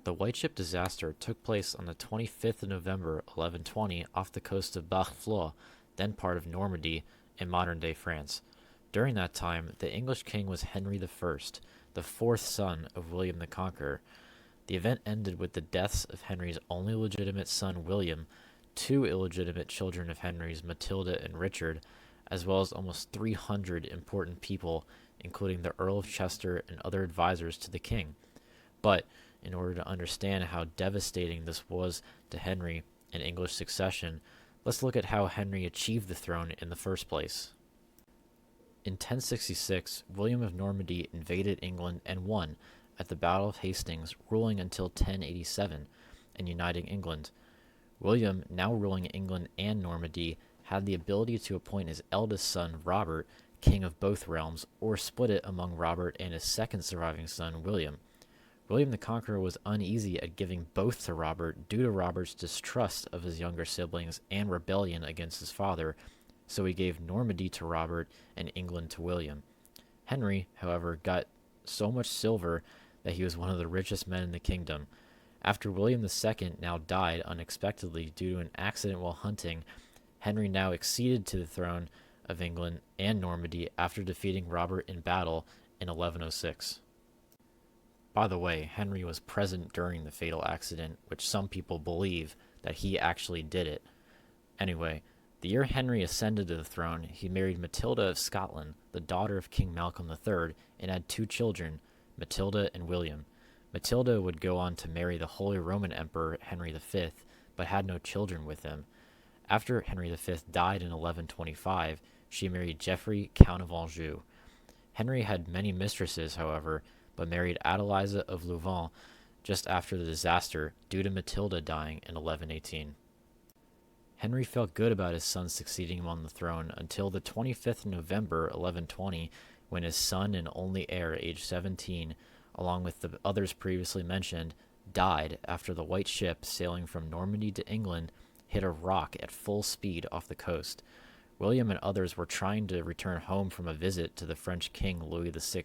The White Ship disaster took place on the 25th of November 1120 off the coast of Barfleur, then part of Normandy in modern-day France. During that time, the English king was Henry I, the fourth son of William the Conqueror. The event ended with the deaths of Henry's only legitimate son William, two illegitimate children of Henry's, Matilda and Richard, as well as almost 300 important people, including the Earl of Chester and other advisors to the king. But in order to understand how devastating this was to Henry and English succession, let's look at how Henry achieved the throne in the first place. In 1066, William of Normandy invaded England and won at the Battle of Hastings, ruling until 1087 and uniting England. William, now ruling England and Normandy, had the ability to appoint his eldest son, Robert, king of both realms, or split it among Robert and his second surviving son, William. William the Conqueror was uneasy at giving both to Robert due to Robert's distrust of his younger siblings and rebellion against his father, so he gave Normandy to Robert and England to William. Henry, however, got so much silver that he was one of the richest men in the kingdom. After William II now died unexpectedly due to an accident while hunting, Henry now acceded to the throne of England and Normandy after defeating Robert in battle in 1106. By the way, Henry was present during the fatal accident, which some people believe that he actually did it. Anyway, the year Henry ascended to the throne, he married Matilda of Scotland, the daughter of King Malcolm III, and had two children, Matilda and William. Matilda would go on to marry the Holy Roman Emperor Henry V, but had no children with him. After Henry V died in 1125, she married Geoffrey, Count of Anjou. Henry had many mistresses, however, but married Adeliza of Louvain just after the disaster due to Matilda dying in 1118. Henry felt good about his son succeeding him on the throne until the 25th of November 1120, when his son and only heir, aged 17, along with the others previously mentioned, died after the White Ship sailing from Normandy to England hit a rock at full speed off the coast. William and others were trying to return home from a visit to the French king Louis VI.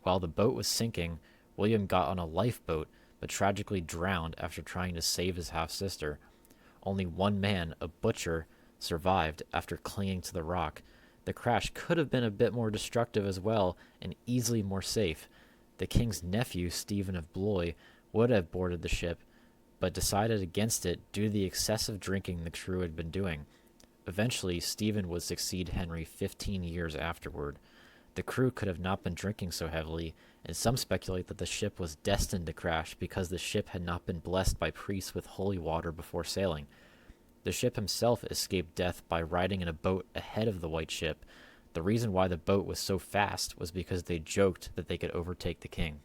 While the boat was sinking, William got on a lifeboat but tragically drowned after trying to save his half-sister. Only one man, a butcher, survived after clinging to the rock. The crash could have been a bit more destructive as well, and easily more safe. The king's nephew, Stephen of Blois, would have boarded the ship, but decided against it due to the excessive drinking the crew had been doing. Eventually, Stephen would succeed Henry 15 years afterward. The crew could have not been drinking so heavily, and some speculate that the ship was destined to crash because the ship had not been blessed by priests with holy water before sailing. The ship himself escaped death by riding in a boat ahead of the White Ship. The reason why the boat was so fast was because they joked that they could overtake the king.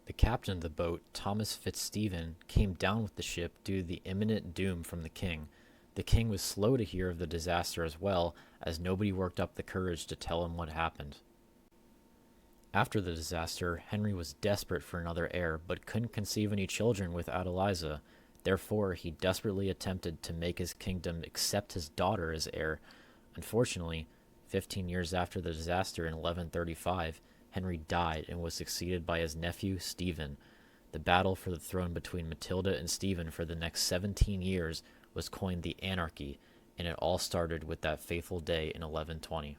The captain of the boat, Thomas Fitzstephen, came down with the ship due to the imminent doom from the king. The king was slow to hear of the disaster as well, as nobody worked up the courage to tell him what happened. After the disaster, Henry was desperate for another heir, but couldn't conceive any children with Adeliza. Therefore, he desperately attempted to make his kingdom accept his daughter as heir. Unfortunately, 15 years after the disaster in 1135, Henry died and was succeeded by his nephew, Stephen. The battle for the throne between Matilda and Stephen for the next 17 years was coined the Anarchy, and it all started with that fateful day in 1120.